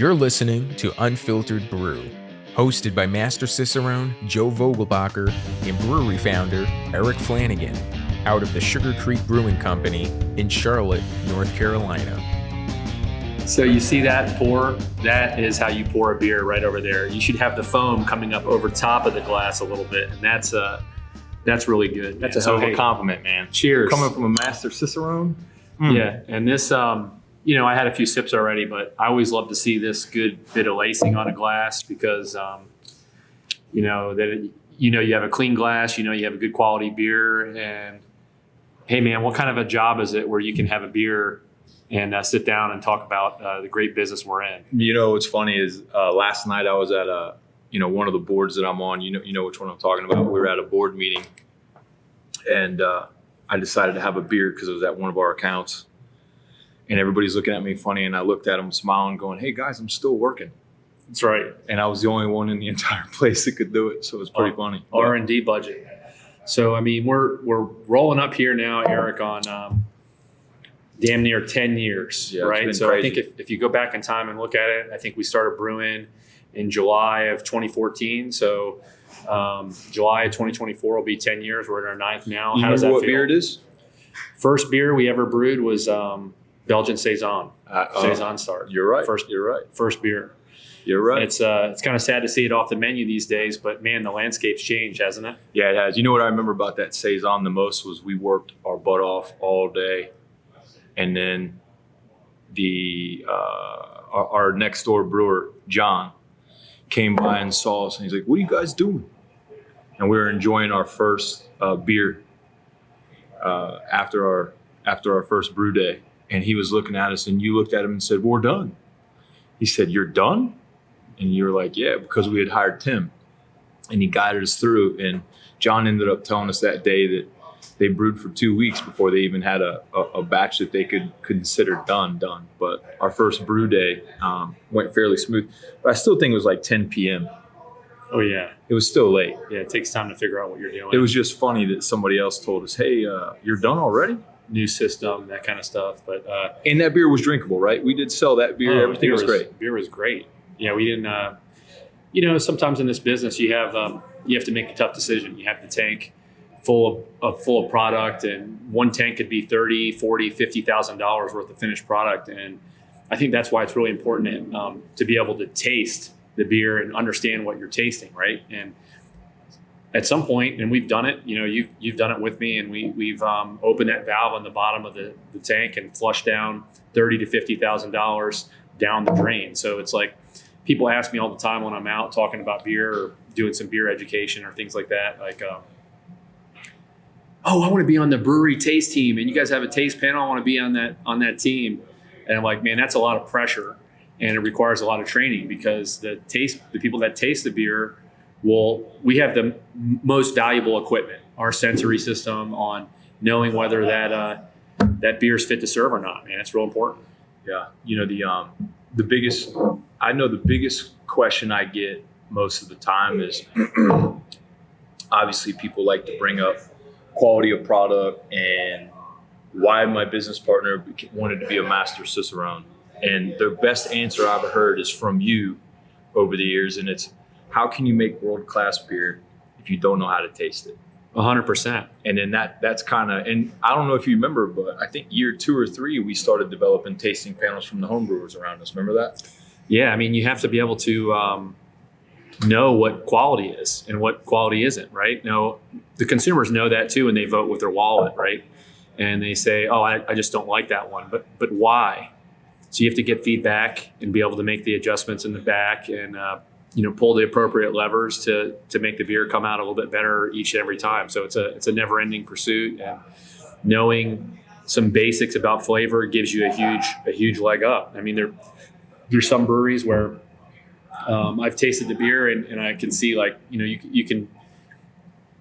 You're listening to Unfiltered Brew, hosted by Master Cicerone Joe Vogelbacher and brewery founder Eric Flanigan, out of the Sugar Creek Brewing Company in Charlotte, North Carolina. So you see that pour? That is how you pour a beer right over there. You should have the foam coming up over top of the glass a little bit, and that's really good. That's a hell of a compliment, man. Cheers. Coming from a Master Cicerone. Yeah, and this, I had a few sips already, but I always love to see this good bit of lacing on a glass because, you have a clean glass, you have a good quality beer, and hey, man, what kind of a job is it where you can have a beer and sit down and talk about the great business we're in? What's funny is last night I was at one of the boards that I'm on. You know which one I'm talking about. We were at a board meeting, and I decided to have a beer because it was at one of our accounts, and everybody's looking at me funny, and I looked at them smiling, going, "Hey guys, I'm still working." That's right. And I was the only one in the entire place that could do it, so it was pretty funny. R&D budget. So we're rolling up here now, Eric, on damn near 10 years, right? So crazy. I think if you go back in time and look at it, I think we started brewing in July of 2014. So July of 2024 will be 10 years. We're in our ninth now. How does that feel? What beer it is? First beer we ever brewed was Belgian Saison. Saison start. You're right. You're right. First beer. You're right. It's kind of sad to see it off the menu these days, but man, the landscape's changed, hasn't it? Yeah, it has. You know what I remember about that Saison the most was we worked our butt off all day. And then our next door brewer, John, came by and saw us, and he's like, "What are you guys doing?" And we were enjoying our first beer after our first brew day. And he was looking at us, and you looked at him and said, "We're done." He said, "You're done?" And you were like, "Yeah," because we had hired Tim, and he guided us through. And John ended up telling us that day that they brewed for 2 weeks before they even had a batch that they could consider done. But our first brew day went fairly smooth. But I still think it was like 10 p.m. Oh, yeah. It was still late. Yeah, it takes time to figure out what you're doing. It was just funny that somebody else told us, "Hey, you're done already?" New system, that kind of stuff. But and that beer was drinkable, right? We did sell that beer. Everything was great. Beer was great. Yeah, we didn't. Sometimes in this business, you have to make a tough decision. You have the tank full of product, and one tank could be $30,000, $40,000, $50,000 worth of finished product. And I think that's why it's really important to be able to taste the beer and understand what you're tasting, right? And at some point, and we've done it, you've done it with me, and we've opened that valve on the bottom of the tank and flushed down $30,000 to $50,000 down the drain. So it's like people ask me all the time when I'm out talking about beer or doing some beer education or things like that, like, "Oh, I want to be on the brewery taste team, and you guys have a taste panel. I want to be on that team." And I'm like, man, that's a lot of pressure, and it requires a lot of training because the people that taste the beer, we have the most valuable equipment, our sensory system on knowing whether that beer's fit to serve or not. Man, it's real important. Yeah, the biggest question I get most of the time is obviously people like to bring up quality of product and why my business partner wanted to be a Master Cicerone. And the best answer I've heard is from you over the years, and it's, how can you make world-class beer if you don't know how to taste it? 100%. And then that's kind of, and I don't know if you remember, but I think year 2 or 3, we started developing tasting panels from the home brewers around us. Remember that? Yeah, you have to be able to know what quality is and what quality isn't, right? No, the consumers know that too, and they vote with their wallet, right? And they say, "Oh, I just don't like that one," but why? So you have to get feedback and be able to make the adjustments in the back and pull the appropriate levers to make the beer come out a little bit better each and every time. So it's a never-ending pursuit, and knowing some basics about flavor gives you a huge leg up. There's some breweries where I've tasted the beer and I can see, like, you can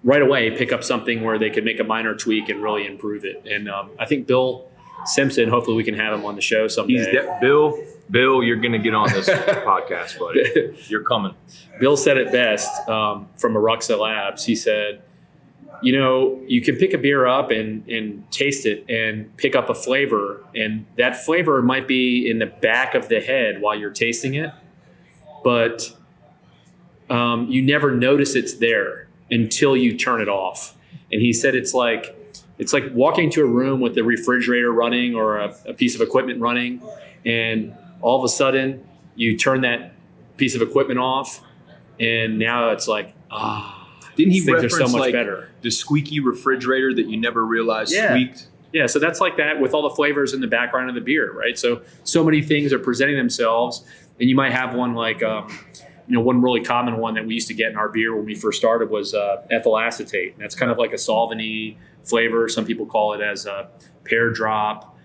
right away pick up something where they could make a minor tweak and really improve it. And I think Bill Simpson, hopefully we can have him on the show someday. Bill, you're going to get on this podcast, buddy. You're coming. Bill said it best from Aruxa Labs. He said, you can pick a beer up and taste it and pick up a flavor, and that flavor might be in the back of the head while you're tasting it, but you never notice it's there until you turn it off. And he said it's like walking into a room with the refrigerator running or a piece of equipment running, and all of a sudden you turn that piece of equipment off, and now it's like, didn't he things are reference so much like better. the squeaky refrigerator that you never realized squeaked? Yeah, so that's like that with all the flavors in the background of the beer, right? So many things are presenting themselves, and you might have one like, one really common one that we used to get in our beer when we first started was ethyl acetate. And that's kind of like a solvent-y flavor. Some people call it as a pear drop.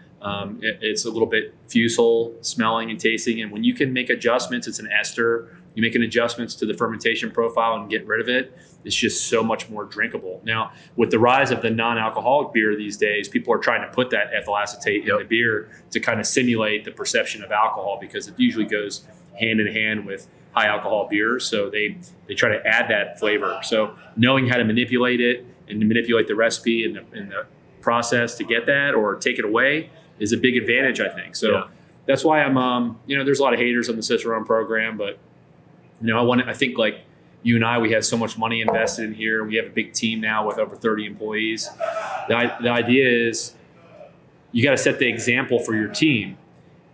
It's a little bit fusel smelling and tasting. And when you can make adjustments, it's an ester. You make adjustments to the fermentation profile and get rid of it. It's just so much more drinkable. Now, with the rise of the non-alcoholic beer these days, people are trying to put that ethyl acetate in the beer to kind of simulate the perception of alcohol, because it usually goes hand in hand with high alcohol beers. So they try to add that flavor. So knowing how to manipulate it and to manipulate the recipe and the process to get that or take it away is a big advantage, I think. So that's why I'm, there's a lot of haters on the Cicerone program, but I think like you and I, we have so much money invested in here. We have a big team now with over 30 employees. The idea is you got to set the example for your team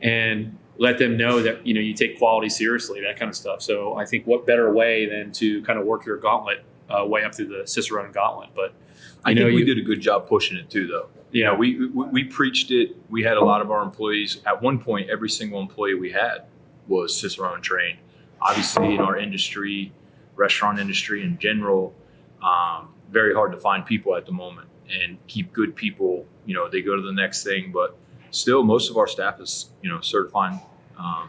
and let them know that, you take quality seriously, that kind of stuff. So I think what better way than to kind of work your gauntlet way up through the Cicerone gauntlet. But I think we did a good job pushing it too, though. Yeah, we preached it. We had a lot of our employees. At one point, every single employee we had was Cicerone trained. Obviously, in our industry, restaurant industry in general, very hard to find people at the moment and keep good people. They go to the next thing, but still, most of our staff is certified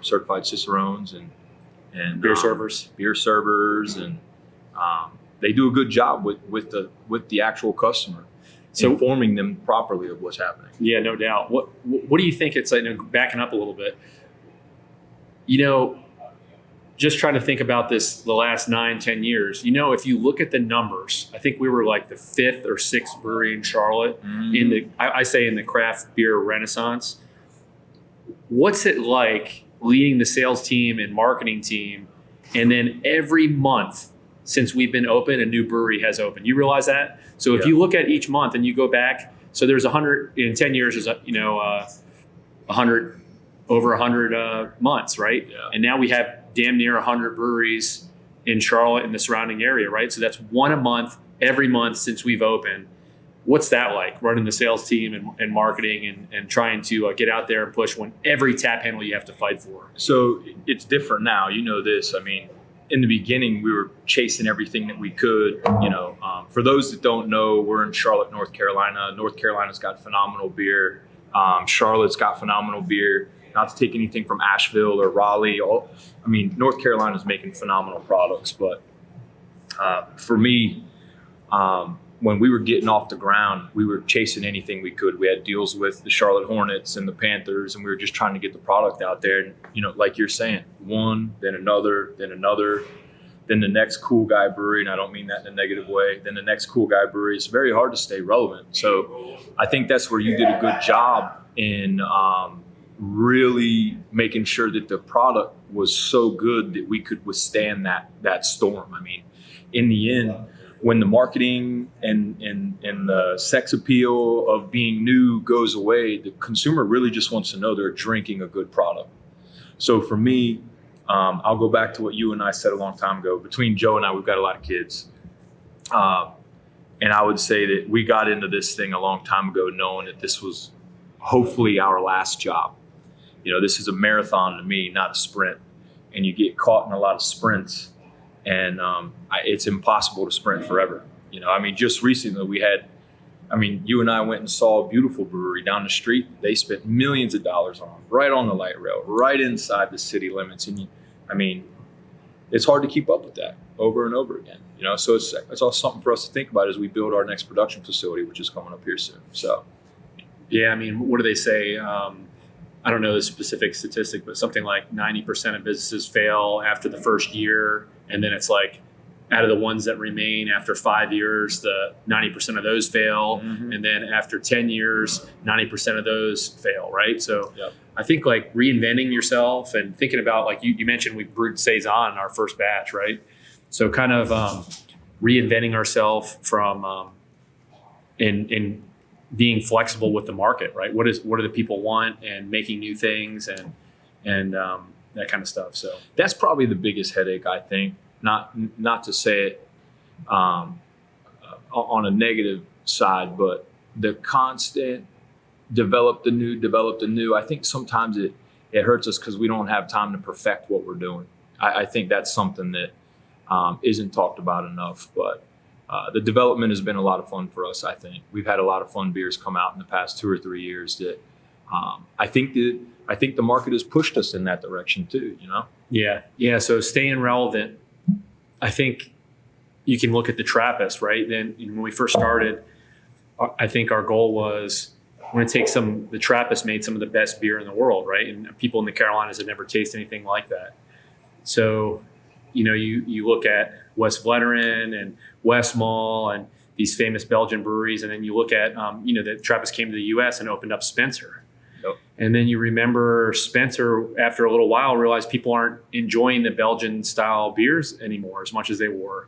Cicerones and beer servers, and they do a good job with the actual customer, so informing them properly of what's happening. Yeah, no doubt. What do you think it's like? Backing up a little bit, just trying to think about this the last 9-10 years. If you look at the numbers, I think we were like the 5th or 6th brewery in Charlotte in the craft beer renaissance. What's it like leading the sales team and marketing team, and then every month since we've been open, a new brewery has opened? You realize that? So if you look at each month and you go back, so there's 100 in 10 years. There's 100 over 100 months, right? Yeah. And now we have damn near 100 breweries in Charlotte and the surrounding area, right? So that's one a month, every month since we've opened. What's that like, running the sales team and marketing and trying to get out there and push when every tap handle you have to fight for? So it's different now. This. I mean, in the beginning, we were chasing everything that we could. For those that don't know, we're in Charlotte, North Carolina. North Carolina's got phenomenal beer. Charlotte's got phenomenal beer. Not to take anything from Asheville or Raleigh. North Carolina's making phenomenal products. But for me, when we were getting off the ground, we were chasing anything we could. We had deals with the Charlotte Hornets and the Panthers, and we were just trying to get the product out there. And, like you're saying, one, then another, then the next cool guy brewery, and I don't mean that in a negative way, then the next cool guy brewery. It's very hard to stay relevant. So I think that's where you did a good job in really making sure that the product was so good that we could withstand that storm. In the end, when the marketing and the sex appeal of being new goes away, the consumer really just wants to know they're drinking a good product. So for me, I'll go back to what you and I said a long time ago. Between Joe and I, we've got a lot of kids. And I would say that we got into this thing a long time ago knowing that this was hopefully our last job. This is a marathon to me, not a sprint. And you get caught in a lot of sprints, and it's impossible to sprint forever. Just recently we had, you and I went and saw a beautiful brewery down the street. They spent millions of dollars right on the light rail, right inside the city limits. And it's hard to keep up with that over and over again. So it's all something for us to think about as we build our next production facility, which is coming up here soon. So, yeah, what do they say? I don't know the specific statistic, but something like 90% of businesses fail after the first year. And then it's like out of the ones that remain after 5 years, the 90% of those fail. And then after 10 years, 90% of those fail, right? So I think like reinventing yourself and thinking about, like you mentioned, we brewed Saison in our first batch, right? So kind of reinventing ourselves from in being flexible with the market, right? What do the people want, and making new things and that kind of stuff. So that's probably the biggest headache, I think. Not to say it on a negative side, but the constant develop the new. I think sometimes it hurts us because we don't have time to perfect what we're doing. I think that's something that isn't talked about enough. But the development has been a lot of fun for us. I think we've had a lot of fun beers come out in the past 2 or 3 years that I think the market has pushed us in that direction too. Yeah. So staying relevant. I think you can look at the Trappist, right? Then when we first started, I think our goal was we're going to take the Trappist made some of the best beer in the world, right? And people in the Carolinas had never tasted anything like that. So, you look at West Vleteren and Westmalle and these famous Belgian breweries, and then you look at, the Trappist came to the U.S. and opened up Spencer. And then you remember Spencer, after a little while, realized people aren't enjoying the Belgian style beers anymore as much as they were.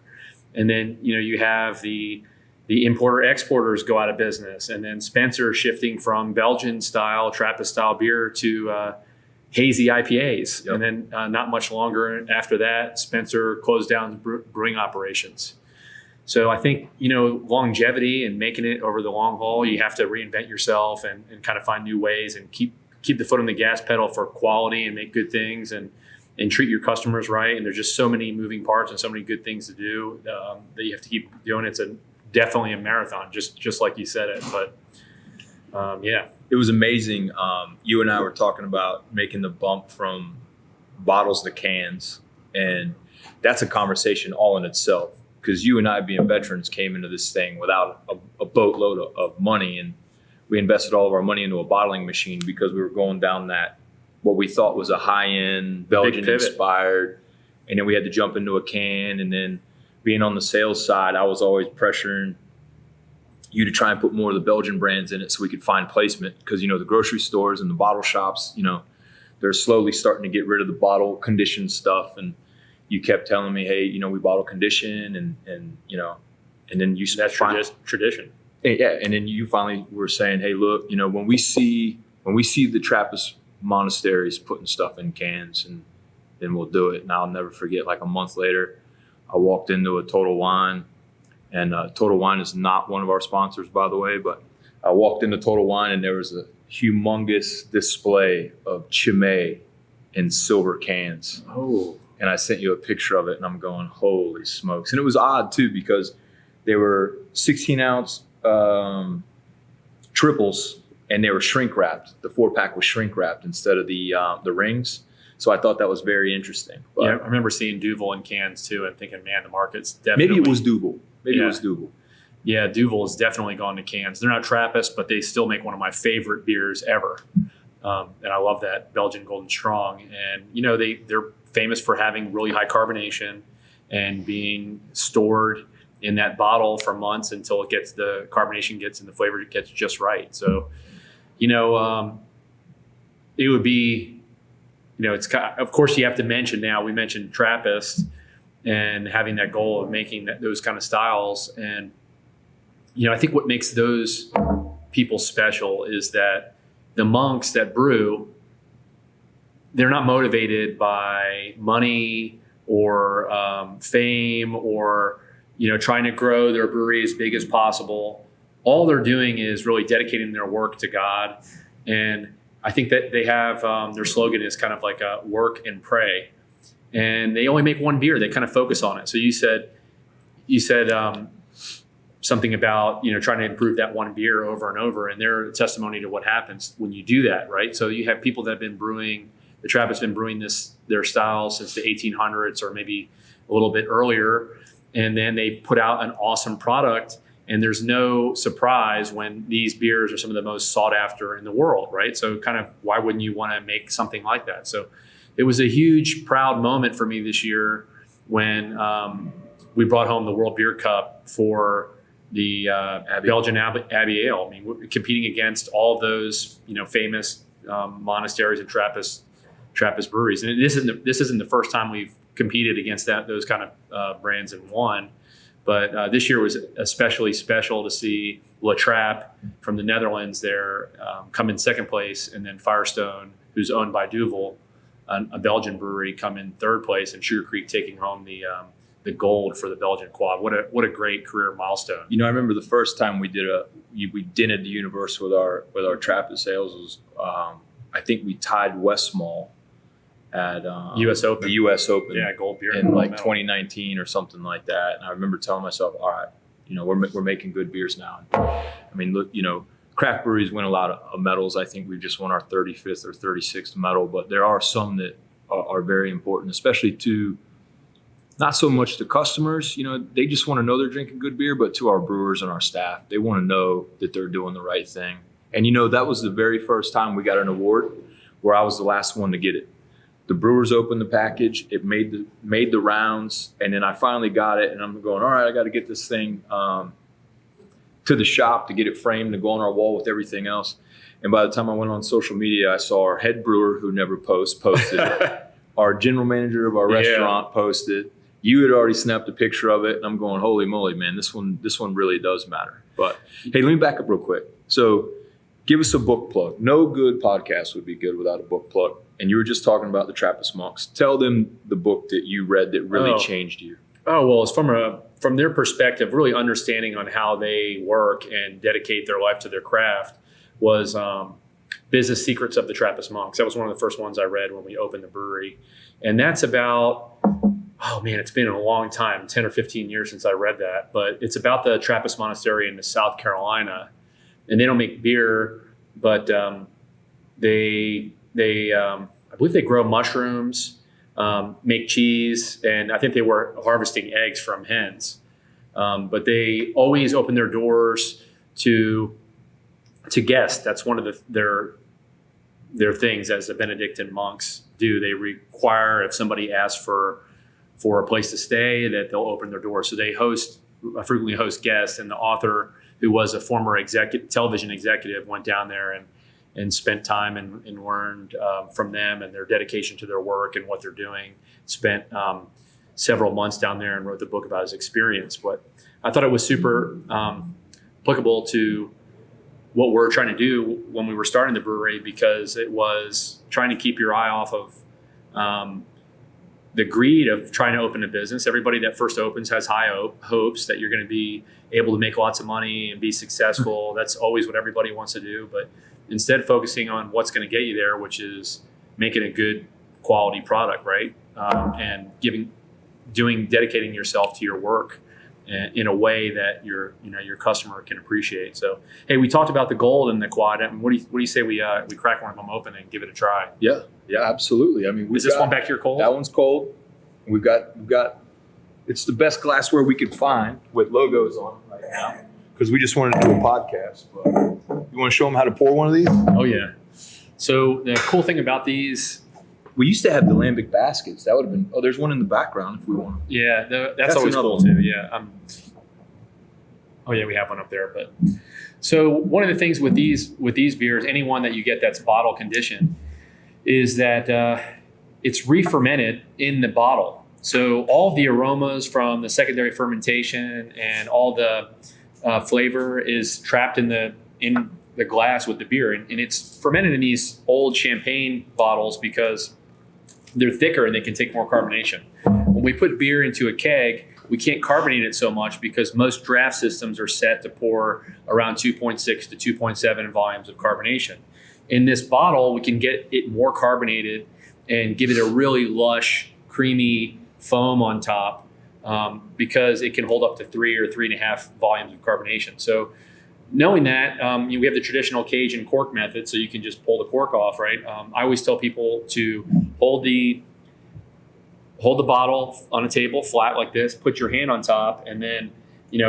And then, you have the importer exporters go out of business. And then Spencer shifting from Belgian style, Trappist style beer to hazy IPAs. And then not much longer after that, Spencer closed down brewing operations. So I think, longevity and making it over the long haul, you have to reinvent yourself and kind of find new ways and keep the foot on the gas pedal for quality and make good things and treat your customers right. And there's just so many moving parts and so many good things to do that you have to keep doing. It's definitely a marathon, just like you said it. But it was amazing. You and I were talking about making the bump from bottles to cans, and that's a conversation all in itself. Because you and I, being veterans, came into this thing without a boatload of money, and we invested all of our money into a bottling machine because we were going down that what we thought was a high-end Belgian-inspired, and then we had to jump into a can. And then being on the sales side, I was always pressuring you to try and put more of the Belgian brands in it so we could find placement. Because the grocery stores and the bottle shops, they're slowly starting to get rid of the bottle conditioned stuff. And you kept telling me, hey, we bottle condition and then you that's tradition. Yeah. And then you finally were saying, hey, look, when we see the Trappist monasteries putting stuff in cans, and then we'll do it. And I'll never forget, like a month later, I walked into a Total Wine, and Total Wine is not one of our sponsors, by the way, but I walked into Total Wine and there was a humongous display of Chimay in silver cans. Oh. And I sent you a picture of it, and I'm going, holy smokes. And it was odd, too, because they were 16-ounce triples, and they were shrink-wrapped. The 4-pack was shrink-wrapped instead of the rings. So I thought that was very interesting. But I remember seeing Duvel in cans, too, and thinking, man, the market's definitely... Maybe it was Duvel. It was Duvel. Yeah, Duvel has definitely gone to cans. They're not Trappist, but they still make one of my favorite beers ever. And I love that Belgian Golden Strong. And, they're famous for having really high carbonation and being stored in that bottle for months until the carbonation gets and the flavor gets just right. So, it would be, it's of course you have to mention now, we mentioned Trappist and having that goal of making those kind of styles. And, I think what makes those people special is that the monks that brew, they're not motivated by money or fame or, trying to grow their brewery as big as possible. All they're doing is really dedicating their work to God. And I think that they have their slogan is kind of like work and pray. And they only make one beer. They kind of focus on it. So you said something about, trying to improve that one beer over and over. And they're a testimony to what happens when you do that, right? So you have people that have been brewing, the Trappist has been brewing their style since the 1800s or maybe a little bit earlier. And then they put out an awesome product. And there's no surprise when these beers are some of the most sought after in the world, right? So kind of why wouldn't you want to make something like that? So it was a huge, proud moment for me this year when we brought home the World Beer Cup for the Belgian Abbey Ale. I mean, we're competing against all of those, famous monasteries and Trappist breweries. And this isn't the first time we've competed against those kind of brands and won. But this year was especially special to see La Trappe from the Netherlands there come in second place, and then Firestone, who's owned by Duvel, a Belgian brewery, come in third place, and Sugar Creek taking home the gold for the Belgian quad. What a great career milestone. I remember the first time we did the universe with our Trappist ales was I think we tied Westmall at U.S. Open. The U.S. Open. Yeah, gold beer in like 2019 or something like that. And I remember telling myself, all right, we're making good beers now. I mean, look, craft breweries win a lot of medals. I think we just won our 35th or 36th medal, but there are some that are very important, especially to not so much to customers. They just want to know they're drinking good beer, but to our brewers and our staff, they want to know that they're doing the right thing. And that was the very first time we got an award where I was the last one to get it. The brewers opened the package, it made the rounds, and then I finally got it, and I'm going, all right, I got to get this thing to the shop to get it framed and go on our wall with everything else. And by the time I went on social media, I saw our head brewer, who never posted, our general manager of our restaurant posted. You had already snapped a picture of it, and I'm going, holy moly, man, this one really does matter. But hey, let me back up real quick. So give us a book plug. No good podcast would be good without a book plug. And you were just talking about the Trappist monks. Tell them the book that you read that really changed you. Oh, well, it's from their perspective, really understanding on how they work and dedicate their life to their craft was Business Secrets of the Trappist Monks. That was one of the first ones I read when we opened the brewery. And that's about, oh man, it's been a long time, 10 or 15 years since I read that. But it's about the Trappist monastery in South Carolina. And they don't make beer, but I believe they grow mushrooms, make cheese, and I think they were harvesting eggs from hens. But they always open their doors to guests. That's one of their things as the Benedictine monks do. They require, if somebody asks for a place to stay, that they'll open their doors. So they frequently host guests, and the author, who was a former television executive, went down there and spent time and learned from them and their dedication to their work and what they're doing. Spent several months down there and wrote the book about his experience. But I thought it was super applicable to what we're trying to do when we were starting the brewery, because it was trying to keep your eye off of the greed of trying to open a business. Everybody that first opens has high hopes that you're going to be able to make lots of money and be successful. That's always what everybody wants to do. But instead focusing on what's going to get you there, which is making a good quality product, right? And dedicating yourself to your work in a way that your customer can appreciate. So, hey, we talked about the gold and the quad. I mean, what do you say we crack one of them open and give it a try? Yeah, absolutely. I mean, is this one back here cold? That one's cold. We've got. It's the best glassware we could find with logos on it right now, because we just wanted to do a podcast. But you want to show them how to pour one of these? Oh yeah. So the cool thing about these. We used to have the lambic baskets. That would have been. Oh, there's one in the background if we want. Yeah, that's always cool too. Yeah. Oh yeah, we have one up there. But so one of the things with these beers, any one that you get that's bottle conditioned, is that it's re-fermented in the bottle. So all the aromas from the secondary fermentation and all the flavor is trapped in the glass with the beer, and it's fermented in these old champagne bottles because they're thicker and they can take more carbonation. When we put beer into a keg, we can't carbonate it so much because most draft systems are set to pour around 2.6 to 2.7 volumes of carbonation. In this bottle, we can get it more carbonated and give it a really lush, creamy foam on top because it can hold up to 3 or 3.5 volumes of carbonation. So knowing that, we have the traditional cage and cork method, so you can just pull the cork off, right? I always tell people to hold the bottle on a table flat like this, put your hand on top, and then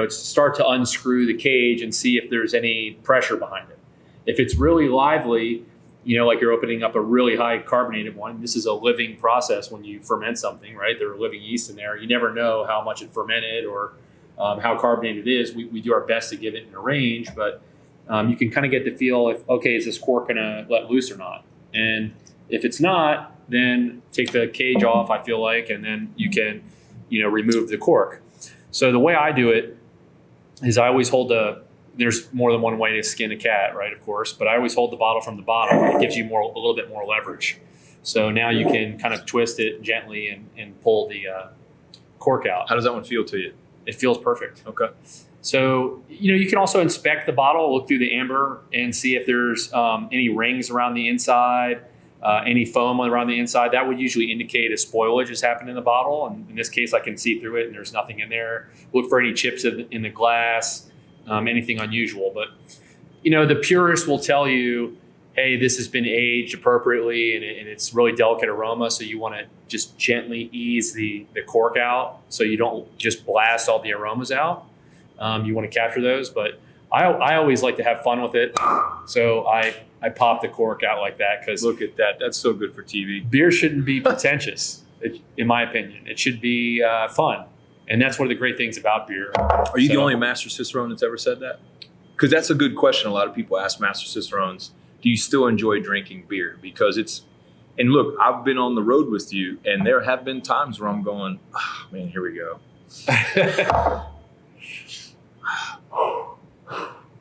start to unscrew the cage and see if there's any pressure behind it. If it's really lively, like you're opening up a really high carbonated one. This is a living process when you ferment something, right? There are living yeast in there. You never know how much it fermented or how carbonated it is. We do our best to give it in a range, but you can kind of get the feel if, okay, is this cork going to let loose or not? And if it's not, then take the cage off, I feel like, and then you can, remove the cork. So the way I do it is I always hold there's more than one way to skin a cat, right, of course, but I always hold the bottle from the bottom. It gives you a little bit more leverage. So now you can kind of twist it gently and pull the cork out. How does that one feel to you? It feels perfect. Okay. So, you can also inspect the bottle, look through the amber and see if there's any rings around the inside, any foam around the inside. That would usually indicate a spoilage has happened in the bottle. And in this case, I can see through it and there's nothing in there. Look for any chips in the glass, anything unusual. But, the purist will tell you, hey, this has been aged appropriately and it's really delicate aroma. So you want to just gently ease the cork out so you don't just blast all the aromas out. You want to capture those, but I always like to have fun with it. So I pop the cork out like that because look at that. That's so good for TV. Beer shouldn't be pretentious, in my opinion. It should be fun. And that's one of the great things about beer. Are you the only Master Cicerone that's ever said that? Because that's a good question. A lot of people ask Master Cicerones, do you still enjoy drinking beer? Because and look, I've been on the road with you and there have been times where I'm going, oh, man, here we go.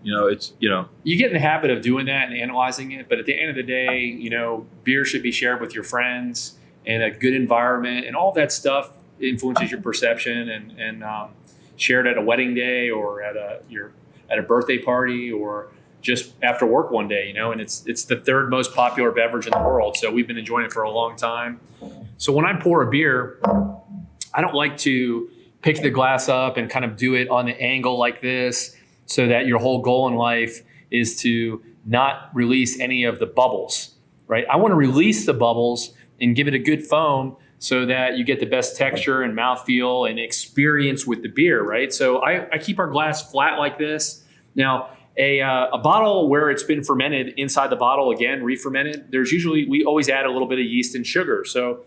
You get in the habit of doing that and analyzing it, but at the end of the day, beer should be shared with your friends and a good environment, and all that stuff influences your perception and shared at a wedding day or at a birthday party or just after work one day, and it's the third most popular beverage in the world. So we've been enjoying it for a long time. So when I pour a beer, I don't like to pick the glass up and kind of do it on the angle like this, so that your whole goal in life is to not release any of the bubbles, right? I want to release the bubbles and give it a good foam so that you get the best texture and mouthfeel and experience with the beer, right? So I keep our glass flat like this. Now, a bottle where it's been fermented inside the bottle, again, re-fermented, we always add a little bit of yeast and sugar. So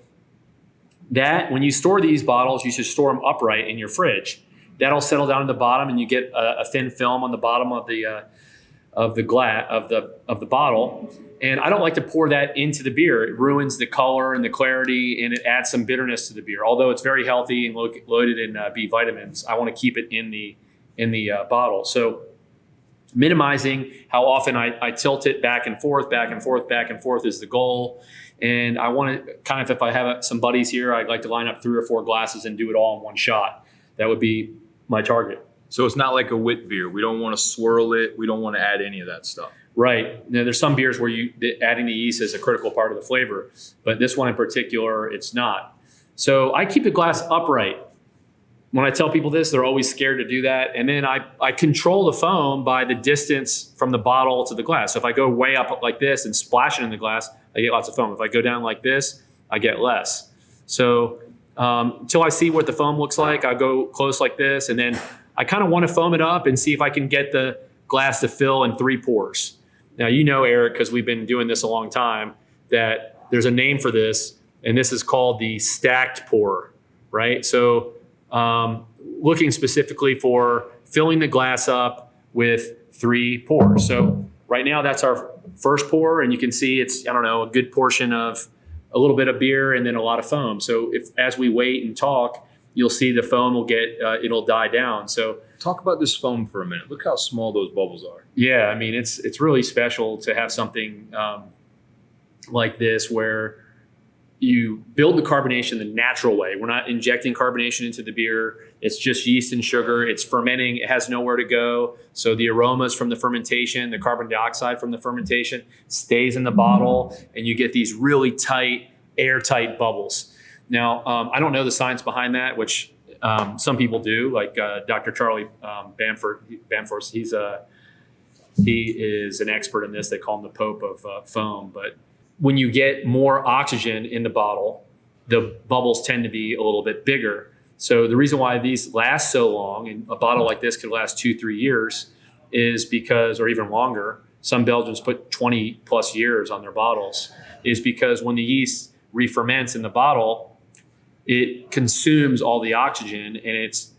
that when you store these bottles, you should store them upright in your fridge. That'll settle down at the bottom, and you get a thin film on the bottom of the bottle. And I don't like to pour that into the beer. It ruins the color and the clarity, and it adds some bitterness to the beer. Although it's very healthy and loaded in B vitamins, I want to keep it in the bottle. So minimizing how often I tilt it back and forth, back and forth, back and forth is the goal. And I want to kind of, if I have some buddies here, I'd like to line up 3 or 4 glasses and do it all in one shot. That would be my target. So it's not like a wit beer. We don't want to swirl it. We don't want to add any of that stuff. Right. Now, there's some beers where adding the yeast is a critical part of the flavor, but this one in particular, it's not. So I keep the glass upright. When I tell people this, they're always scared to do that. And then I control the foam by the distance from the bottle to the glass. So if I go way up like this and splash it in the glass, I get lots of foam. If I go down like this, I get less. So until I see what the foam looks like, I go close like this, and then I kind of want to foam it up and see if I can get the glass to fill in 3 pours. Now, Eric, because we've been doing this a long time, that there's a name for this, and this is called the stacked pour, right? So looking specifically for filling the glass up with 3 pours. So right now, that's our first pour, and you can see it's, a good portion of a little bit of beer and then a lot of foam. So as we wait and talk, you'll see the foam will it'll die down. So talk about this foam for a minute. Look how small those bubbles are. Yeah, I mean, it's really special to have something like this where you build the carbonation the natural way. We're not injecting carbonation into the beer. It's just yeast and sugar. It's fermenting. It has nowhere to go. So the aromas from the fermentation, the carbon dioxide from the fermentation stays in the bottle, and you get these really tight, airtight bubbles. Now, I don't know the science behind that, which some people do, like Dr. Charlie Bamforth. He is an expert in this. They call him the Pope of foam. But when you get more oxygen in the bottle, the bubbles tend to be a little bit bigger. So the reason why these last so long, and a bottle like this could last 2-3 years, is because, or even longer, some Belgians put 20 plus years on their bottles, is because when the yeast re-ferments in the bottle, it consumes all the oxygen, and it's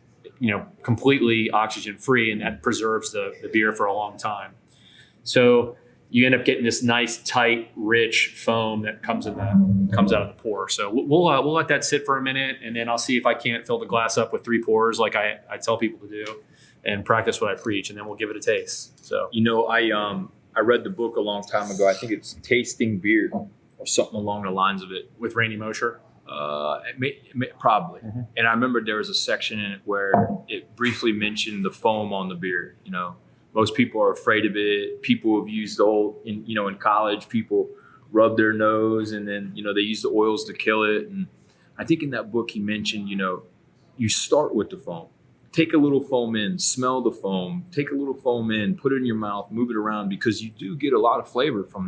completely oxygen free, and that preserves the beer for a long time. So you end up getting this nice, tight, rich foam that comes out of the pour. So we'll let that sit for a minute, and then I'll see if I can't fill the glass up with 3 pours like I tell people to do, and practice what I preach, and then we'll give it a taste. So I read the book a long time ago. I think it's Tasting Beer or something along the lines of it. with Randy Mosher. Probably. Mm-hmm. And I remember there was a section in it where it briefly mentioned the foam on the beer. Most people are afraid of it. People have used in college, people rub their nose, and then, they use the oils to kill it. And I think in that book he mentioned, you start with the foam. Take a little foam in, smell the foam, take a little foam in, put it in your mouth, move it around, because you do get a lot of flavor from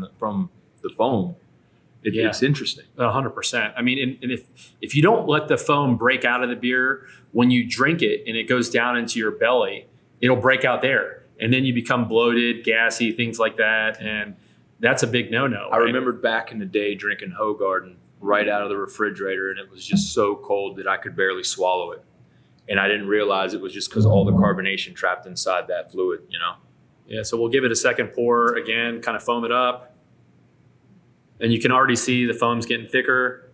the foam. It's interesting. 100%. I mean, and if you don't let the foam break out of the beer, when you drink it and it goes down into your belly, it'll break out there. And then you become bloated, gassy, things like that. And that's a big no-no. I remembered back in the day drinking Hoegaarden right out of the refrigerator, and it was just so cold that I could barely swallow it. And I didn't realize it was just because all the carbonation trapped inside that fluid, Yeah, so we'll give it a second pour again, kind of foam it up. And you can already see the foam's getting thicker.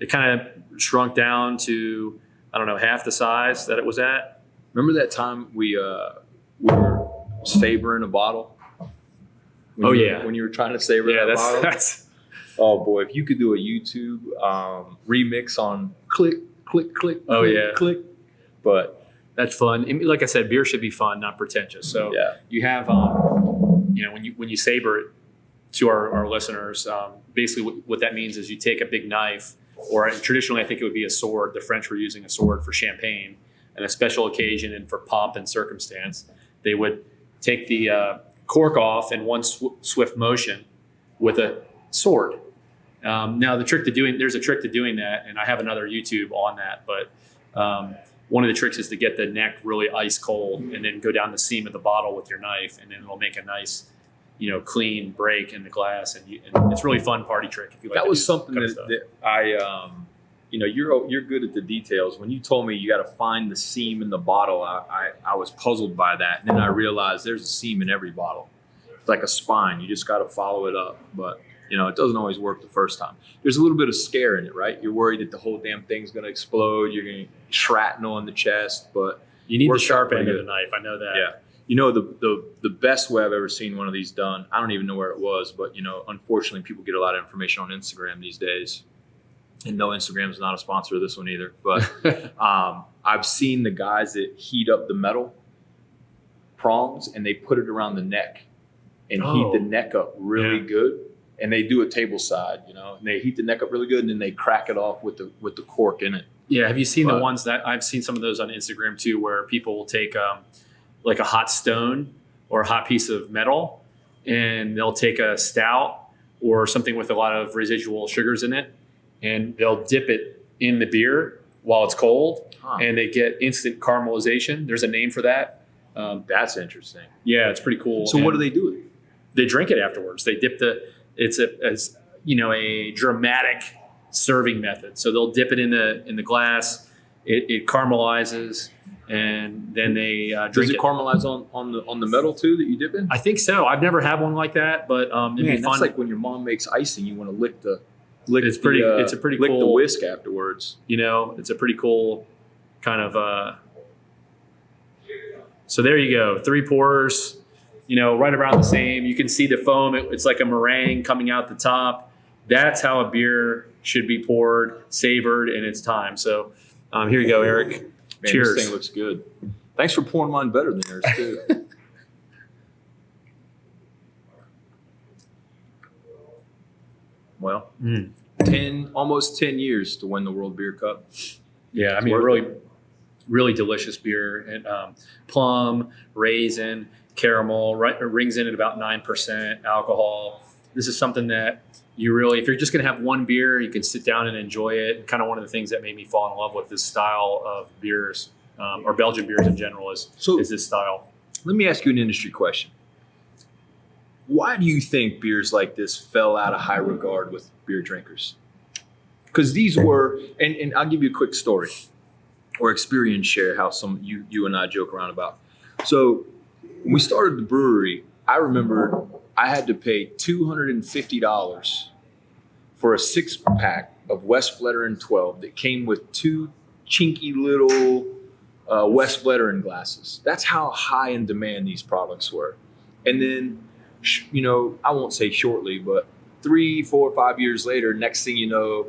It kind of shrunk down to, half the size that it was at. Remember that time we were savoring a bottle? When you were trying to savor that bottle? That's oh boy, if you could do a YouTube remix on click, click, click, click, click. But that's fun. And like I said, beer should be fun, not pretentious. So you have, when you savor it, to our listeners, basically what that means is you take a big knife, or traditionally I think it would be a sword. The French were using a sword for champagne, and a special occasion and for pomp and circumstance, they would take the cork off in one swift motion with a sword. Now there's a trick to doing that, and I have another YouTube on that, but one of the tricks is to get the neck really ice cold and then go down the seam of the bottle with your knife, and then it'll make a nice clean break in the glass, and it's really fun party trick. If you like that was something that I, you're good at the details. When you told me you got to find the seam in the bottle, I was puzzled by that, and then I realized there's a seam in every bottle. It's like a spine. You just got to follow it up, but it doesn't always work the first time. There's a little bit of scare in it, right? You're worried that the whole damn thing's going to explode. You're going to shrapnel in the chest, but you need the sharp end of the knife. I know that. Yeah. The best way I've ever seen one of these done, I don't even know where it was, but, unfortunately people get a lot of information on Instagram these days. And no, Instagram is not a sponsor of this one either. But I've seen the guys that heat up the metal prongs and they put it around the neck and heat the neck up really good. And they do it table side, and they heat the neck up really good, and then they crack it off with the cork in it. Yeah. Have you seen the ones that I've seen some of those on Instagram too, where people will take like a hot stone or a hot piece of metal, and they'll take a stout or something with a lot of residual sugars in it, and they'll dip it in the beer while it's cold, and they get instant caramelization. There's a name for that. That's interesting. Yeah, it's pretty cool. So what do they do with it? They drink it afterwards. They dip it's a dramatic serving method. So they'll dip it in the glass. It caramelizes. And then they drink. Does it caramelize on the metal too that you dip in? I think so. I've never had one like that, but it'd be fun. That's like when your mom makes icing, you want to lick it's a pretty lick cool, the whisk afterwards. It's a pretty cool kind of. So there you go, 3 pours. Right around the same. You can see the foam. It's like a meringue coming out the top. That's how a beer should be poured, savored, and it's time. So here you go, Eric. Man, cheers. This thing looks good. Thanks for pouring mine better than yours too. Well, almost 10 years to win the World Beer Cup. Yeah, I mean, really delicious beer. And plum, raisin, caramel, rings in at about 9% alcohol. This is something that if you're just going to have one beer, you can sit down and enjoy it. Kind of one of the things that made me fall in love with this style of beers, or Belgian beers in general, is this style. Let me ask you an industry question. Why do you think beers like this fell out of high regard with beer drinkers? Because these were, and I'll give you a quick story or experience share how some you and I joke around about. So when we started the brewery, I remember I had to pay $250 for a 6-pack of West Veteran 12 that came with 2 chinky little West Veteran glasses. That's how high in demand these products were. And then, I won't say shortly, but 3, 4, 5 years later, next thing you know,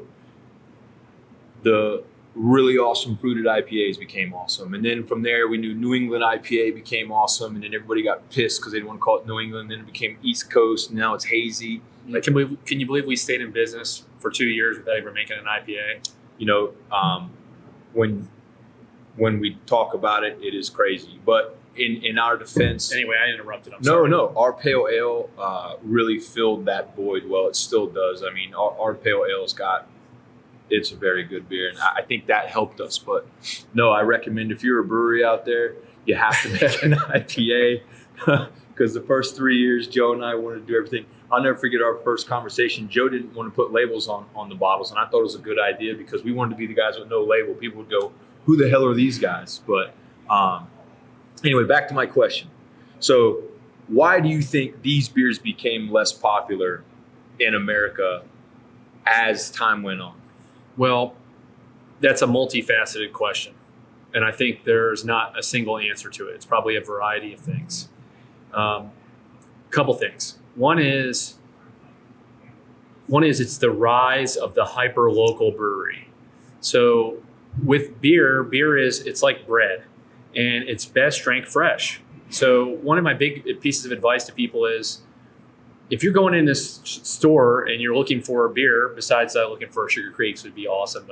the really awesome fruited IPAs became awesome. And then from there, we knew New England IPA became awesome. And then everybody got pissed because they didn't want to call it New England. Then it became East Coast. And now it's hazy. Like, can you believe we stayed in business for 2 years without ever making an IPA? When we talk about it, it is crazy. But in our defense, anyway, I interrupted. I'm sorry. No, our pale ale really filled that void. Well, it still does. I mean, our pale ale's it's a very good beer, and I think that helped us. But no, I recommend if you're a brewery out there, you have to make an IPA because the first 3 years, Joe and I wanted to do everything. I'll never forget our first conversation. Joe didn't want to put labels on the bottles, and I thought it was a good idea because we wanted to be the guys with no label. People would go, who the hell are these guys? But anyway, back to my question. So why do you think these beers became less popular in America as time went on? Well, that's a multifaceted question. And I think there's not a single answer to it. It's probably a variety of things. Couple things. One is it's the rise of the hyper-local brewery. So with beer it's like bread, and it's best drank fresh. So one of my big pieces of advice to people is, if you're going in this store and you're looking for a beer, besides looking for a Sugar Creeks would be awesome,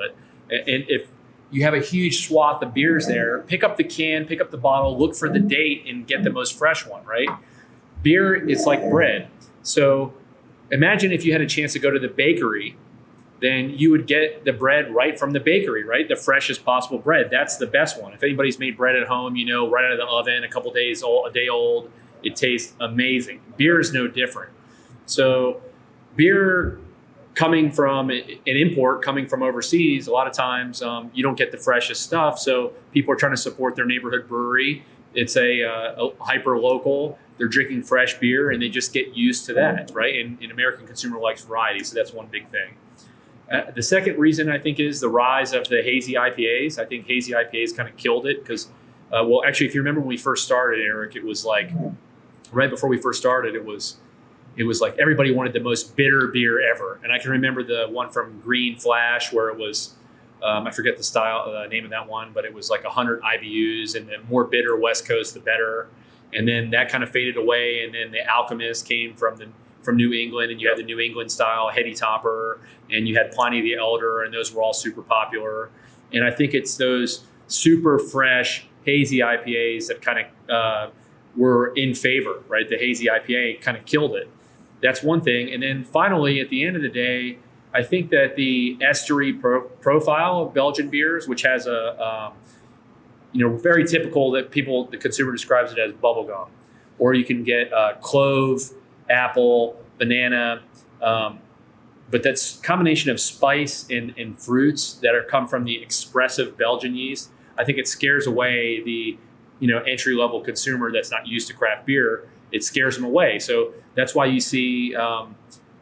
and if you have a huge swath of beers there, pick up the can, pick up the bottle, look for the date, and get the most fresh one, right? Beer is like bread. So imagine if you had a chance to go to the bakery, then you would get the bread right from the bakery, right? The freshest possible bread. That's the best one. If anybody's made bread at home, right out of the oven, a day old, it tastes amazing. Beer is no different. So beer coming from an import, coming from overseas, a lot of times you don't get the freshest stuff. So people are trying to support their neighborhood brewery. It's a hyper local. They're drinking fresh beer, and they just get used to that, right? And American consumer likes variety, so that's one big thing. The second reason I think is the rise of the hazy IPAs. I think hazy IPAs kind of killed it because, actually, if you remember when we first started, Eric, it was like right before we first started, it was like everybody wanted the most bitter beer ever. And I can remember the one from Green Flash where it was, I forget the name of that one, but it was like 100 IBUs, and the more bitter West Coast, the better. And then that kind of faded away. And then the Alchemist came from New England, and you had the New England style Heady Topper, and you had Pliny the Elder, and those were all super popular. And I think it's those super fresh hazy IPAs that kind of were in favor, right? The hazy IPA kind of killed it. That's one thing. And then finally, at the end of the day, I think that the estery profile of Belgian beers, which has a very typical that the consumer describes it as bubblegum, or you can get clove, apple, banana, but that's a combination of spice and fruits that come from the expressive Belgian yeast. I think it scares away the entry level consumer that's not used to craft beer. It scares them away. So that's why you see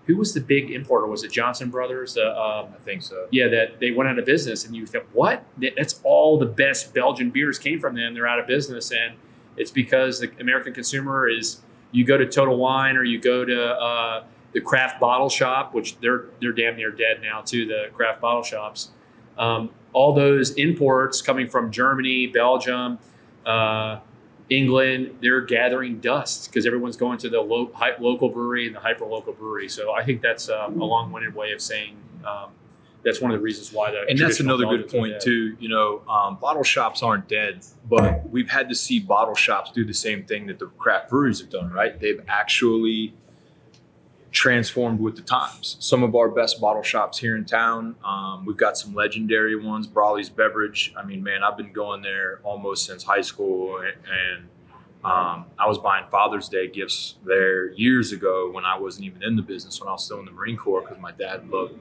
who was the big importer? Was it Johnson Brothers? I think so. Yeah, that they went out of business, and you think, what? That's all the best Belgian beers came from them. They're out of business, and it's because the American consumer is. You go to Total Wine, or you go to the craft bottle shop, which they're damn near dead now too. The craft bottle shops, all those imports coming from Germany, Belgium, England, they're gathering dust because everyone's going to the local brewery and the hyper local brewery. So I think that's a long-winded way of saying that's one of the reasons why and that's another good point too. Bottle shops aren't dead, but we've had to see bottle shops do the same thing that the craft breweries have done, right? They've actually transformed with the times. Some of our best bottle shops here in town, we've got some legendary ones. Brawley's Beverage. I mean, man, I've been going there almost since high school, and I was buying Father's Day gifts there years ago when I wasn't even in the business, when I was still in the Marine Corps, because my dad loved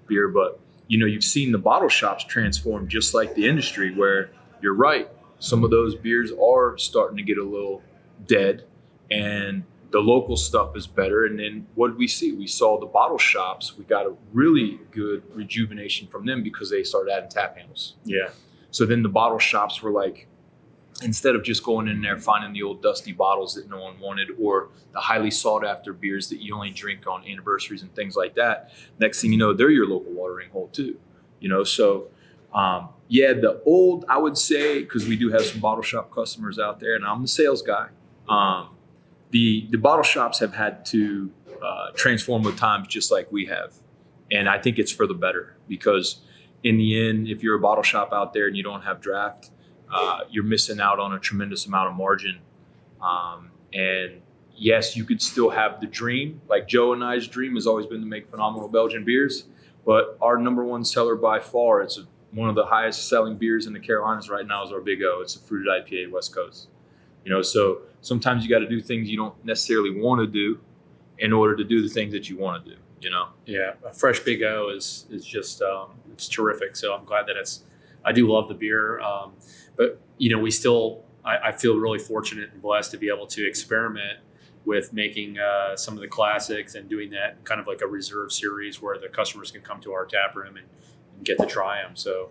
beer. But, you've seen the bottle shops transform just like the industry, where you're right. Some of those beers are starting to get a little dead, and the local stuff is better. And then what did we see? We saw the bottle shops. We got a really good rejuvenation from them because they started adding tap handles. Yeah. So then the bottle shops were like, instead of just going in there finding the old dusty bottles that no one wanted, or the highly sought after beers that you only drink on anniversaries and things like that, next thing you know, they're your local watering hole too. So the old, I would say, because we do have some bottle shop customers out there, and I'm the sales guy. The bottle shops have had to transform with times just like we have. And I think it's for the better, because in the end, if you're a bottle shop out there and you don't have draft, you're missing out on a tremendous amount of margin. And yes, you could still have the dream. Like Joe and I's dream has always been to make phenomenal Belgian beers. But our number one seller by far, it's one of the highest selling beers in the Carolinas right now, is our Big O. It's a fruited IPA West Coast. So sometimes you got to do things you don't necessarily want to do in order to do the things that you want to do. Yeah, a fresh Big O is just it's terrific. So I'm glad that I do love the beer, but we still I feel really fortunate and blessed to be able to experiment with making some of the classics and doing that kind of like a reserve series where the customers can come to our tap room and get to try them. So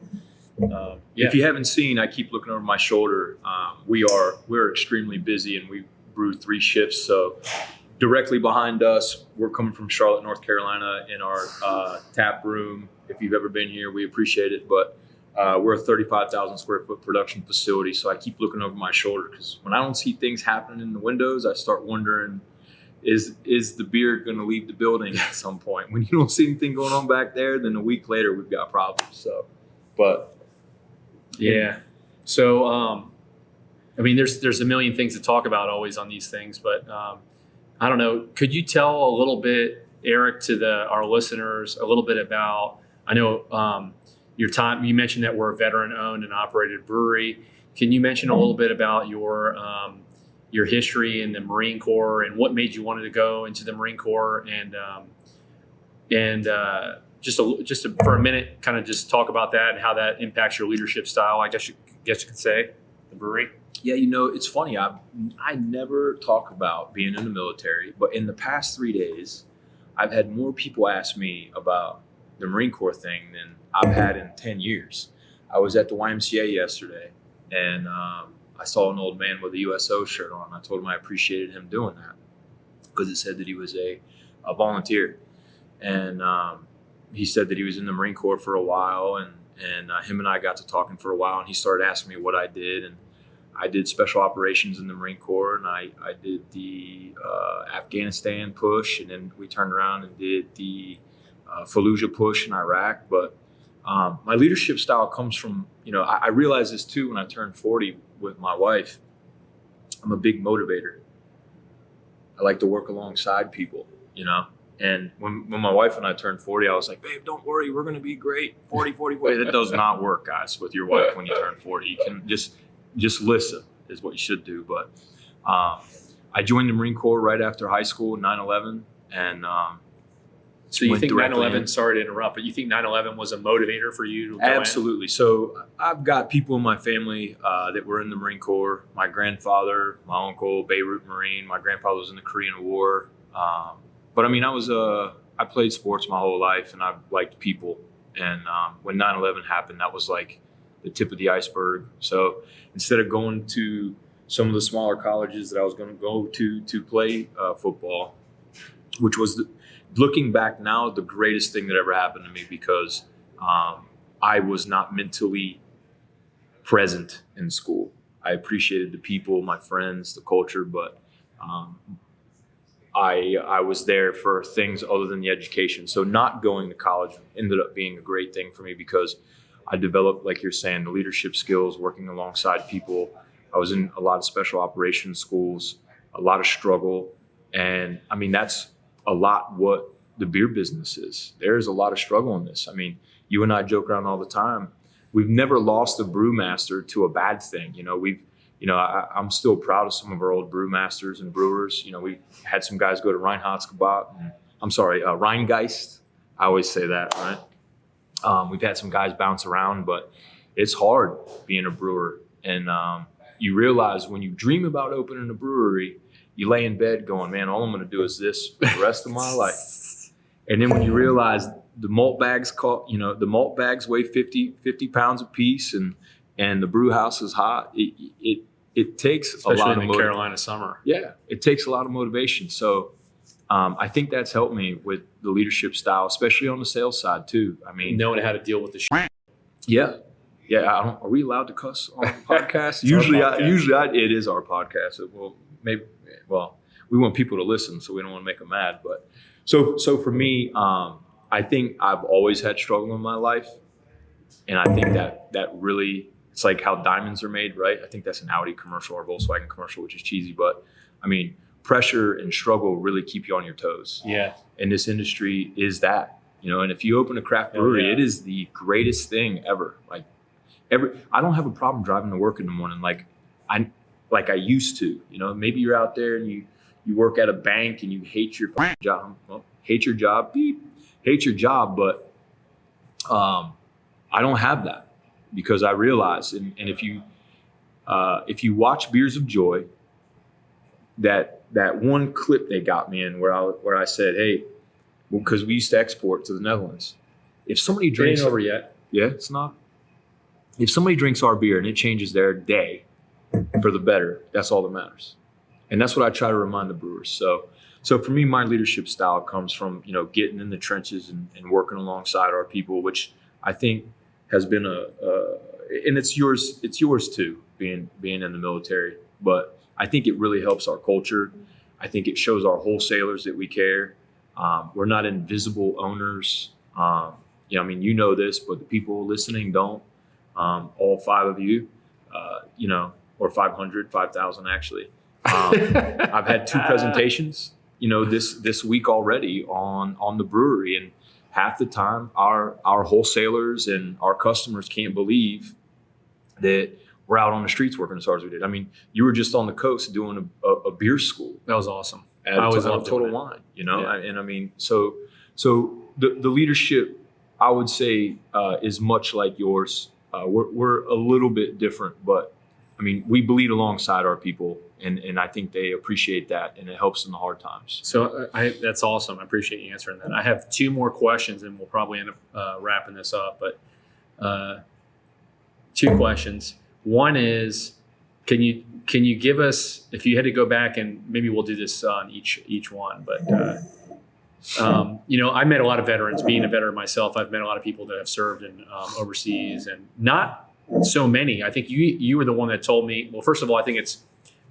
if you haven't seen, I keep looking over my shoulder. We're extremely busy, and we brew 3 shifts. So directly behind us, we're coming from Charlotte, North Carolina, in our tap room. If you've ever been here, we appreciate it. But we're a 35,000 square foot production facility. So I keep looking over my shoulder, because when I don't see things happening in the windows, I start wondering, is the beer going to leave the building at some point? When you don't see anything going on back there, then a week later we've got problems. So, but yeah. So, there's a million things to talk about always on these things, but I don't know. Could you tell a little bit, Eric, to our listeners a little bit about, I know your time, you mentioned that we're a veteran owned and operated brewery. Can you mention a little bit about your history in the Marine Corps and what made you want to go into the Marine Corps, and just for a minute, kind of just talk about that and how that impacts your leadership style, I guess you could say, the brewery? Yeah, it's funny. I never talk about being in the military, but in the past 3 days, I've had more people ask me about the Marine Corps thing than I've had in 10 years. I was at the YMCA yesterday, and I saw an old man with a USO shirt on. I told him I appreciated him doing that, because it said that he was a volunteer. And he said that he was in the Marine Corps for a while, and him and I got to talking for a while, and he started asking me what I did. And I did special operations in the Marine Corps, and I did the Afghanistan push, and then we turned around and did the Fallujah push in Iraq. But my leadership style comes from, I realized this too when I turned 40 with my wife. I'm a big motivator. I like to work alongside people, And when my wife and I turned 40, I was like, babe, don't worry, we're going to be great. 40. That does not work, guys, with your wife when you turn 40. You can just listen is what you should do. But I joined the Marine Corps right after high school, 9/11. And so you think 9/11, sorry to interrupt, but you think 9/11 was a motivator for you to go Absolutely. So I've got people in my family that were in the Marine Corps. My grandfather, my uncle, Beirut Marine. My grandfather was in the Korean War. But I played sports my whole life, and I liked people. And when 9/11 happened, that was like the tip of the iceberg. So instead of going to some of the smaller colleges that I was going to go to play football, which was, looking back now, the greatest thing that ever happened to me, because I was not mentally present in school. I appreciated the people, my friends, the culture, but I was there for things other than the education. So not going to college ended up being a great thing for me, because I developed, like you're saying, the leadership skills, working alongside people. I was in a lot of special operations schools, a lot of struggle. And that's a lot what the beer business is. There's a lot of struggle in this. You and I joke around all the time. We've never lost a brewmaster to a bad thing. I'm still proud of some of our old brewmasters and brewers. We had some guys go to Rheingeist. I always say that, right? We've had some guys bounce around, but it's hard being a brewer. And you realize when you dream about opening a brewery, you lay in bed going, man, all I'm going to do is this for the rest of my life. And then when you realize the malt bags weigh 50 pounds a piece, and the brew house is hot, it takes especially a lot in of the Carolina summer. Yeah, it takes a lot of motivation. So I think that's helped me with the leadership style, especially on the sales side too. I mean, knowing how to deal with the Yeah. Are we allowed to cuss on the podcast? It is our podcast. We want people to listen, so we don't want to make them mad. But so for me, I think I've always had struggle in my life, and I think that really, it's like how diamonds are made, right? I think that's an Audi commercial or Volkswagen commercial, which is cheesy, but I mean, pressure and struggle really keep you on your toes. Yeah. And this industry is that, and if you open a craft brewery, it is the greatest thing ever. I don't have a problem driving to work in the morning like I used to. Maybe you're out there and you work at a bank and you hate your job. Well, hate your job, hate your job, but I don't have that, because I realize, and if you watch Beers of Joy, that one clip they got me in where I said, hey, because we used to export to the Netherlands. If somebody drinks, it ain't over yet. Yeah, it's not. If somebody drinks our beer and it changes their day for the better, that's all that matters. And that's what I try to remind the brewers. So for me, my leadership style comes from, getting in the trenches and working alongside our people, which I think has been and it's yours too, being in the military. But I think it really helps our culture. I think it shows our wholesalers that we care. We're not invisible owners. This, but the people listening don't. All 5 of you, or 500, 5,000 actually. I've had 2 presentations, this week already on the brewery, and half the time our wholesalers and our customers can't believe that we're out on the streets working as hard as we did. I mean, you were just on the coast doing a beer school. That was awesome. I always love Total Wine, Yeah. And I mean, so the leadership, I would say, is much like yours. We're a little bit different, but I mean, we bleed alongside our people, and I think they appreciate that, and it helps in the hard times. So that's awesome. I appreciate you answering that. I have 2 more questions, and we'll probably end up wrapping this up. But 2 questions. One is, can you give us, if you had to go back, and maybe we'll do this on each one, but I met a lot of veterans. Being a veteran myself, I've met a lot of people that have served in overseas, and not so many. I think you were the one that told me, well, first of all, I think it's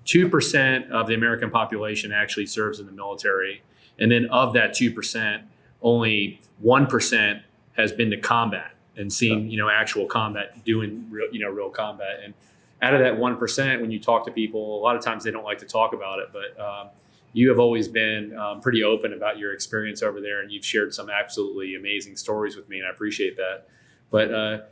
2% of the American population actually serves in the military. And then of that 2%, only 1% has been to combat and seen, actual combat, doing real combat. And out of that 1%, when you talk to people, a lot of times they don't like to talk about it, but you have always been pretty open about your experience over there, and you've shared some absolutely amazing stories with me, and I appreciate that. But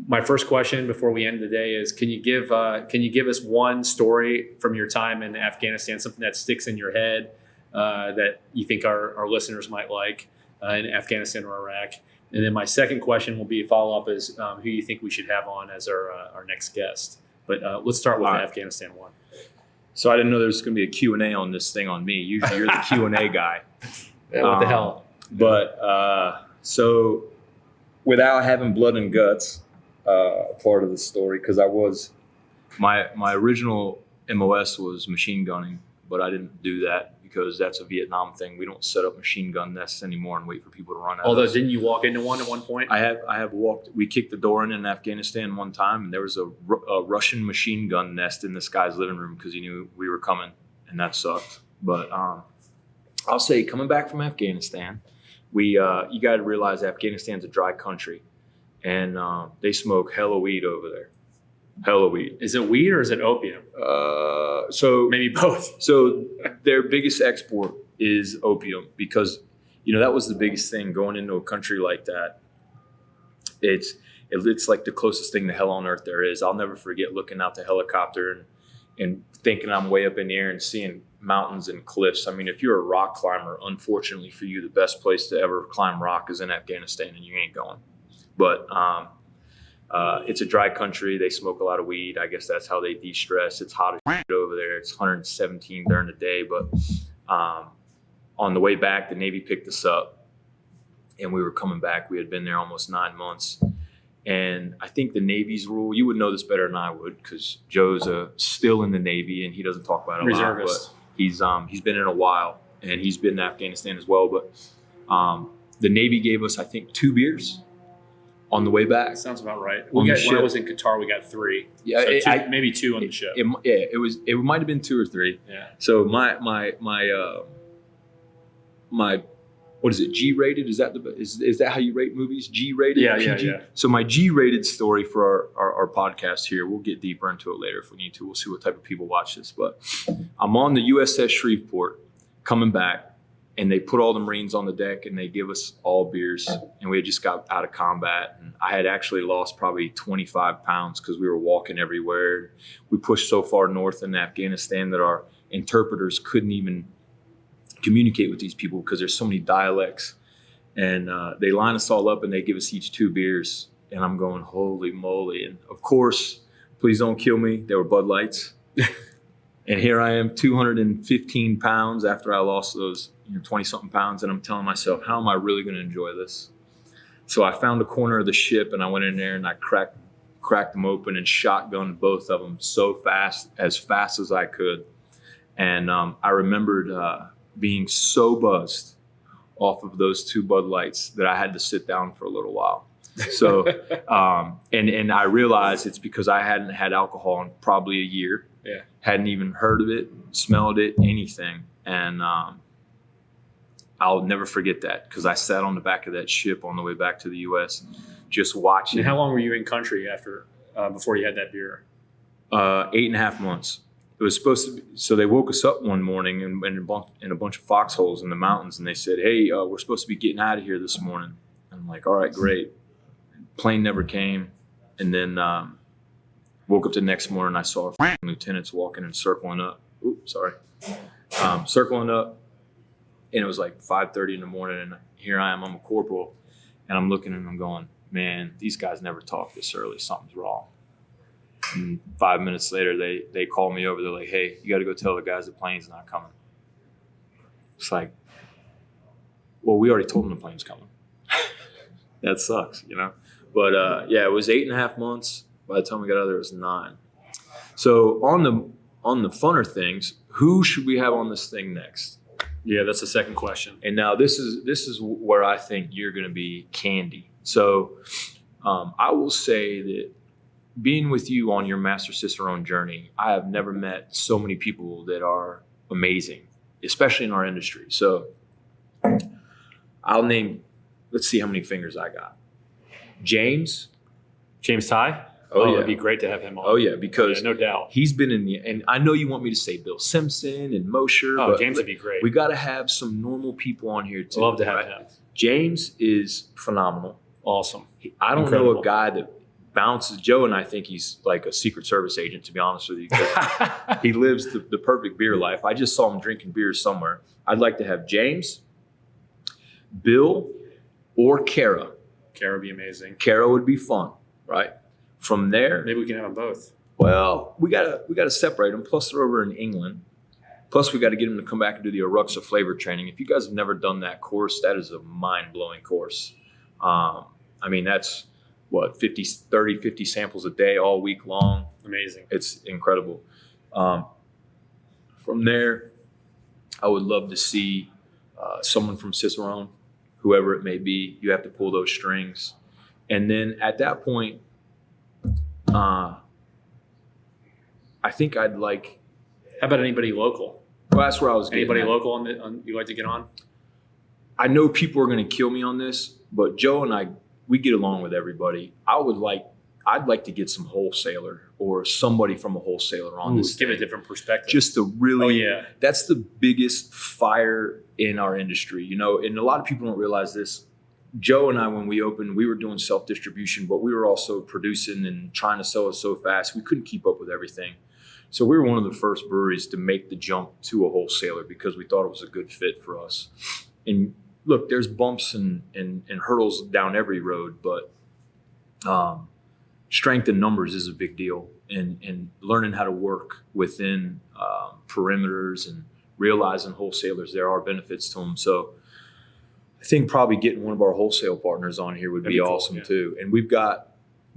my first question before we end the day is, can you give us one story from your time in Afghanistan, something that sticks in your head that you think our listeners might like in Afghanistan or Iraq? And then my second question will be a follow-up is who you think we should have on as our next guest. But let's start with the Afghanistan one. So I didn't know there was going to be a Q&A on this thing on me. Usually you're the Q&A guy. Yeah, what the hell? But so without having blood and guts, part of the story, because I was my original MOS was machine gunning, but I didn't do that because that's a Vietnam thing. We don't set up machine gun nests anymore and wait for people to run out. Although, didn't you walk into one at one point? I have walked. We kicked the door in Afghanistan one time, and there was a Russian machine gun nest in this guy's living room because he knew we were coming, and that sucked. But I'll say, coming back from Afghanistan, you got to realize Afghanistan's a dry country, and they smoke hella weed over there. Hella weed. Is it weed or is it opium? So maybe both. So their biggest export is opium because, that was the biggest thing going into a country like that. It's like the closest thing to hell on earth there is. I'll never forget looking out the helicopter and thinking I'm way up in the air and seeing mountains and cliffs. I mean, if you're a rock climber, unfortunately for you, the best place to ever climb rock is in Afghanistan, and you ain't going. But it's a dry country. They smoke a lot of weed. I guess that's how they de-stress. It's hot as shit over there. It's 117 during the day. But on the way back, the Navy picked us up, and we were coming back. We had been there almost 9 months. And I think the Navy's rule, you would know this better than I would, because Joe's still in the Navy, and he doesn't talk about it a lot. But he's been in a while, and he's been in Afghanistan as well. But the Navy gave us, I think, 2 beers on the way back. That sounds about right. On When the I ship. was in Qatar, we got 3. Yeah, So maybe 2 on the ship. It might have been 2 or 3. Yeah. So my what is it? G-rated? Is that how you rate movies? G-rated? Yeah, PG? yeah. So my G-rated story for our podcast here, we'll get deeper into it later if we need to. We'll see what type of people watch this. But I'm on the USS Shreveport coming back, and they put all the Marines on the deck, and they give us all beers. And we had just got out of combat, and I had actually lost probably 25 pounds because we were walking everywhere. We pushed so far north in Afghanistan that our interpreters couldn't even communicate with these people because there's so many dialects. And they line us all up, and they give us each 2 beers. And I'm going, holy moly. And of course, please don't kill me, they were Bud Lights. And here I am, 215 pounds after I lost those 20-something pounds. And I'm telling myself, how am I really going to enjoy this? So I found a corner of the ship, and I went in there, and I cracked them open and shotgunned both of them as fast as I could. And I remembered being so buzzed off of those 2 Bud Lights that I had to sit down for a little while. So, and I realized it's because I hadn't had alcohol in probably a year. Yeah. Hadn't even heard of it, smelled it, anything. And I'll never forget that, because I sat on the back of that ship on the way back to the U.S. just watching. And how long were you in country after before you had that beer? 8.5 months. It was supposed to be, so they woke us up one morning in a bunch of foxholes in the mountains, and they said, hey, we're supposed to be getting out of here this morning. And I'm like, all right, great. Plane never came. And then woke up the next morning, I saw lieutenants walking and circling up. Circling up. And it was like 5:30 in the morning, and here I am, I'm a corporal, and I'm looking and I'm going, man, these guys never talk this early. Something's wrong. And 5 minutes later, they call me over. They're like, hey, you got to go tell the guys the plane's not coming. It's like, well, we already told them the plane's coming. That sucks, But it was 8.5 months. By the time we got out of there, it was 9. So on the funner things, who should we have on this thing next? Yeah, that's the second question. And now this is where I think you're going to be candy. So I will say that being with you on your Master Cicerone journey, I have never met so many people that are amazing, especially in our industry. So I'll name, let's see how many fingers I got. James Ty? Oh, yeah. It'd be great to have him on. Oh, yeah, because no doubt. he's been and I know you want me to say Bill Simpson and Mosher. Oh, but James would be great. We got to have some normal people on here too. Love to have him. James is phenomenal. Awesome. I don't Incredible. know a guy that bounces. Joe and I think he's like a Secret Service agent, to be honest with you. 'Cause he lives the perfect beer life. I just saw him drinking beer somewhere. I'd like to have James, Bill, or Kara. Kara would be amazing. Kara would be fun, right? From there, Maybe we can have them both. well, we gotta separate them. Plus, they're over in England. Plus, we got to get them to come back and do the Aruxa flavor training. If you guys have never done that course, that is a mind-blowing course. I mean, that's what, 50 samples a day all week long. Amazing. It's incredible. From there, I would love to see someone from Cicerone, whoever it may be. You have to pull those strings. And then at that point, I think I'd like. How about anybody local? Well, that's where I was getting Anybody at. local on you like to get on? I know people are going to kill me on this, but Joe and I, we get along with everybody. I'd like to get some wholesaler or somebody from a wholesaler on this. Give it a different perspective. Just to really, Oh, yeah. That's the biggest fire in our industry, and a lot of people don't realize this. Joe and I, when we opened, we were doing self-distribution, but we were also producing and trying to sell it so fast, we couldn't keep up with everything. So we were one of the first breweries to make the jump to a wholesaler because we thought it was a good fit for us. And look, there's bumps and hurdles down every road, but strength in numbers is a big deal. And learning how to work within perimeters and realizing wholesalers, there are benefits to them. So I think probably getting one of our wholesale partners on here would be cool, awesome yeah. too. And we've got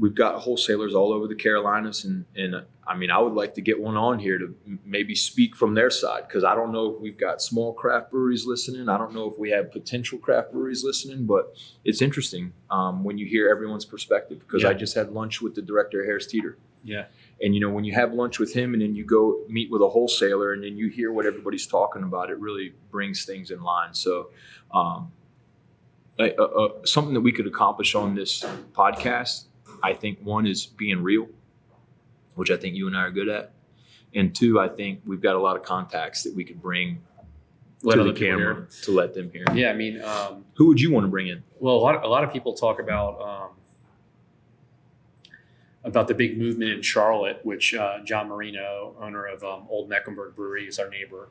wholesalers all over the Carolinas, and I mean, I would like to get one on here to maybe speak from their side, because I don't know if we've got small craft breweries listening. I don't know if we have potential craft breweries listening, but it's interesting when you hear everyone's perspective, because I just had lunch with the director of Harris Teeter. Yeah. And, you know, when you have lunch with him and then you go meet with a wholesaler and then you hear what everybody's talking about, it really brings things in line. So something that we could accomplish on this podcast, I think one is being real, which I think you and I are good at. And two, I think we've got a lot of contacts that we could bring to the camera to let them hear. Yeah, I mean, who would you want to bring in? well, a lot of people talk about the big movement in Charlotte, which John Marino, owner of Old Mecklenburg Brewery, is our neighbor.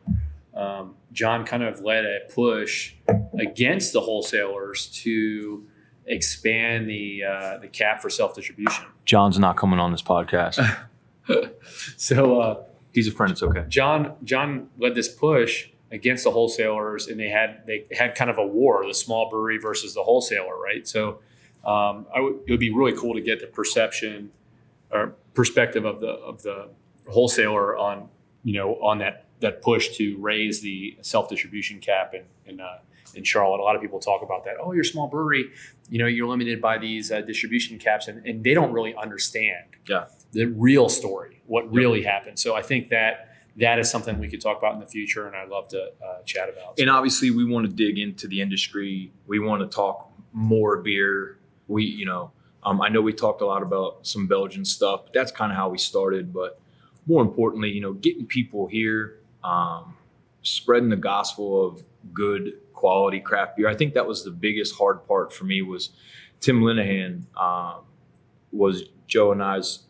John kind of led a push against the wholesalers to expand the cap for self-distribution. John's not coming on this podcast. So He's a friend. It's okay. John led this push against the wholesalers, and they had kind of a war, the small brewery versus the wholesaler, right? So it would be really cool to get the perception or perspective of the wholesaler on that push to raise the self-distribution cap in Charlotte. A lot of people talk about that. Oh, you're a small brewery, you're limited by these distribution caps, and they don't really understand the real story, what really happened. So I think that is something we could talk about in the future, and I'd love to chat about. And obviously, we want to dig into the industry. We want to talk more beer. I know we talked a lot about some Belgian stuff, but that's kind of how we started. But more importantly, getting people here, spreading the gospel of good quality craft beer. I think that was the biggest hard part for me. Was Tim Linehan was Joe and I's.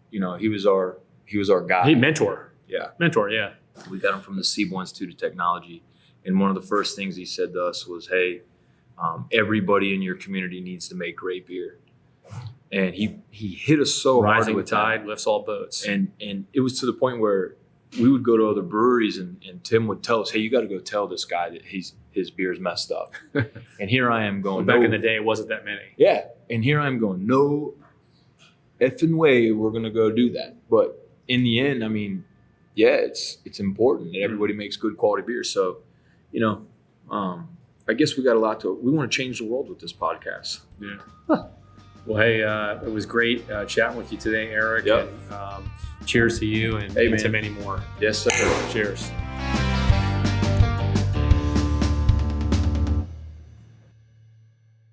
He was our guy. Hey, mentor. Yeah. We got him from the Siebel Institute of Technology, and one of the first things he said to us was, "Hey, everybody in your community needs to make great beer." And he hit us so hard Rising with tide that. lifts all boats. And it was to the point where we would go to other breweries and Tim would tell us, "Hey, you got to go tell this guy that his beer's messed up." And here I am going, back in the day, it wasn't that many. Yeah. And here I'm going, no effing way we're going to go do that. But in the end, I mean, yeah, it's important that everybody makes good quality beer. So, I guess we want to change the world with this podcast. Yeah. Well, hey, it was great chatting with you today, Eric. Yep. And cheers to you and to many more. Yes, sir. Cheers.